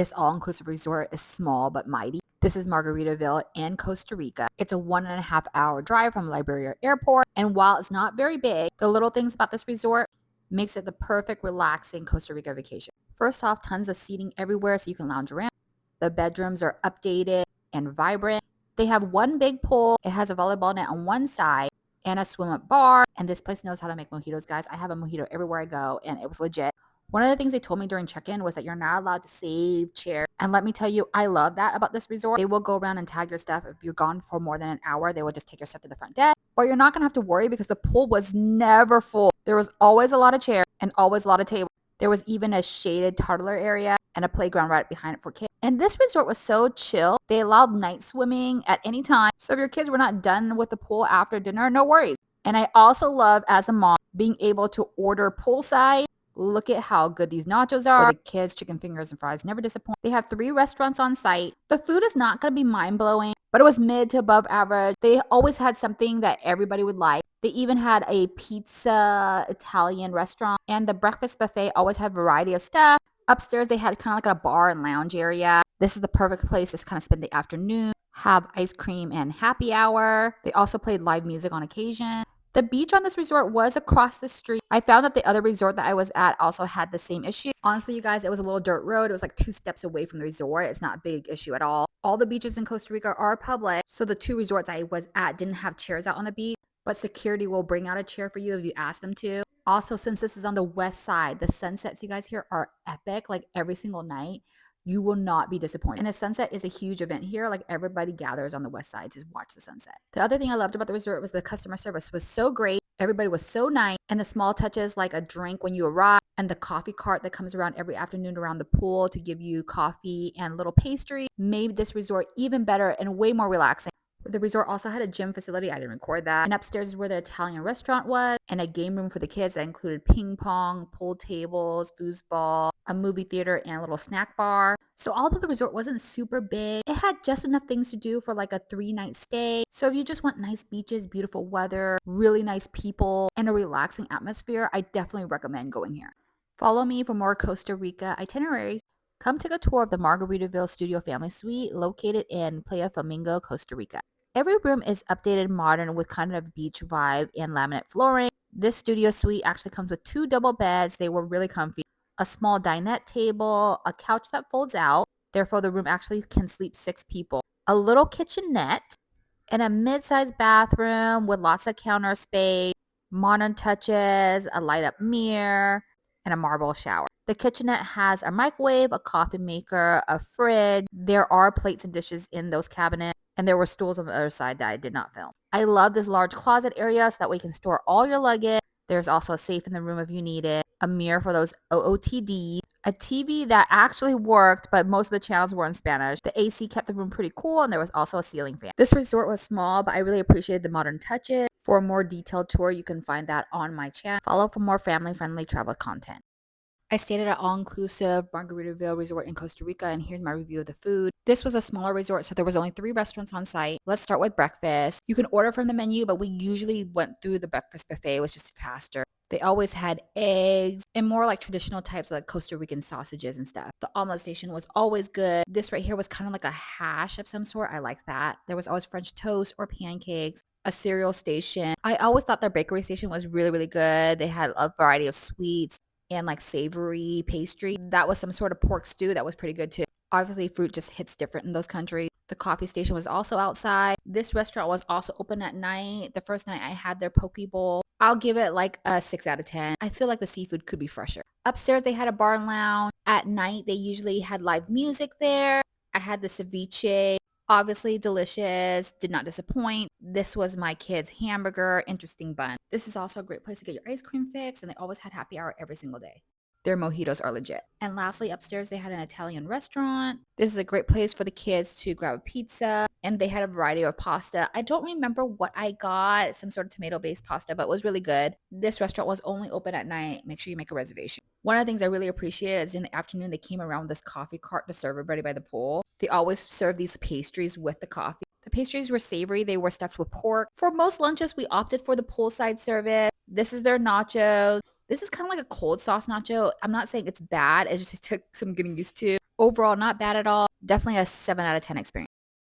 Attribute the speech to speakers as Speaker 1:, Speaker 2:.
Speaker 1: This all-inclusive resort is small but mighty. This is Margaritaville in Costa Rica. It's a 1.5-hour drive from Liberia Airport, and while it's not very big, the little things about this resort makes it the perfect relaxing Costa Rica vacation. First off, tons of seating everywhere so you can lounge around. The bedrooms are updated and vibrant. They have one big pool. It has a volleyball net on one side and a swim-up bar. And this place knows how to make mojitos, guys. I have a mojito everywhere I go, and it was legit. One of the things they told me during check-in was that you're not allowed to save chairs. And let me tell you, I love that about this resort. They will go around and tag your stuff. If you're gone for more than an hour, they will just take your stuff to the front desk. Or you're not going to have to worry because the pool was never full. There was always a lot of chairs and always a lot of tables. There was even a shaded toddler area and a playground right behind it for kids. And this resort was so chill. They allowed night swimming at any time. So if your kids were not done with the pool after dinner, no worries. And I also love, as a mom, being able to order poolside. Look at how good these nachos are. For the kids, chicken fingers and fries never disappoint. They have 3 restaurants on site. The food is not going to be mind-blowing, but it was mid to above average. They always had something that everybody would like. They even had a pizza Italian restaurant, and the breakfast buffet always had a variety of stuff. Upstairs, they had kind of like a bar and lounge area. This is the perfect place to kind of spend the afternoon, have ice cream and happy hour. They also played live music on occasion. The beach on this resort was across the street. I found that the other resort that I was at also had the same issue. Honestly, you guys, it was a little dirt road. It was like 2 steps away from the resort. It's not a big issue at all. All the beaches in Costa Rica are public, so the 2 resorts I was at didn't have chairs out on the beach, but security will bring out a chair for you if you ask them to. Also, since this is on the west side, the sunsets you guys here are epic, like every single night. You will not be disappointed. And the sunset is a huge event here. Like everybody gathers on the west side to watch the sunset. The other thing I loved about the resort was the customer service was so great. Everybody was so nice. And the small touches like a drink when you arrive and the coffee cart that comes around every afternoon around the pool to give you coffee and little pastry made this resort even better and way more relaxing. The resort also had a gym facility. I didn't record that. And upstairs is where the Italian restaurant was, and a game room for the kids that included ping pong, pool tables, foosball, a movie theater, and a little snack bar. So although the resort wasn't super big, it had just enough things to do for like a 3-night stay. So if you just want nice beaches, beautiful weather, really nice people, and a relaxing atmosphere, I definitely recommend going here. Follow me for more Costa Rica itinerary. Come take a tour of the Margaritaville Studio Family Suite located in Playa Flamingo, Costa Rica. Every room is updated modern with kind of beach vibe and laminate flooring. This studio suite actually comes with 2 double beds. They were really comfy. A small dinette table, a couch that folds out. Therefore, the room actually can sleep 6 people. A little kitchenette, and a mid-sized bathroom with lots of counter space, modern touches, a light-up mirror, and a marble shower. The kitchenette has a microwave, a coffee maker, a fridge. There are plates and dishes in those cabinets, and there were stools on the other side that I did not film. I love this large closet area so that way you can store all your luggage. There's also a safe in the room if you need it, a mirror for those OOTD, a TV that actually worked, but most of the channels were in Spanish. The AC kept the room pretty cool, and there was also a ceiling fan. This resort was small, but I really appreciated the modern touches. For a more detailed tour, you can find that on my channel. Follow for more family-friendly travel content. I stayed at an all-inclusive Margaritaville resort in Costa Rica, and here's my review of the food. This was a smaller resort, so there was only 3 restaurants on site. Let's start with breakfast. You can order from the menu, but we usually went through the breakfast buffet. It was just faster. They always had eggs and more like traditional types like Costa Rican sausages and stuff. The omelet station was always good. This right here was kind of like a hash of some sort. I like that. There was always French toast or pancakes. A cereal station. I always thought their bakery station was really, really good. They had a variety of sweets and like savory pastry. That was some sort of pork stew that was pretty good too. Obviously, fruit just hits different in those countries. The coffee station was also outside. This restaurant was also open at night. The first night I had their poke bowl. I'll give it like a 6 out of 10. I feel like the seafood could be fresher. Upstairs, they had a bar and lounge. At night, they usually had live music there. I had the ceviche. Obviously delicious, did not disappoint. This was my kid's hamburger, interesting bun. This is also a great place to get your ice cream fix, and they always had happy hour every single day. Their mojitos are legit. And lastly, upstairs, they had an Italian restaurant. This is a great place for the kids to grab a pizza, and they had a variety of pasta. I don't remember what I got, some sort of tomato-based pasta, but it was really good. This restaurant was only open at night. Make sure you make a reservation. One of the things I really appreciated is in the afternoon, they came around with this coffee cart to serve everybody by the pool. They always serve these pastries with the coffee. The pastries were savory. They were stuffed with pork. For most lunches, we opted for the poolside service. This is their nachos. This is kind of like a cold sauce nacho. I'm not saying it's bad. It just took some getting used to. Overall, not bad at all. Definitely a 7 out of 10 experience.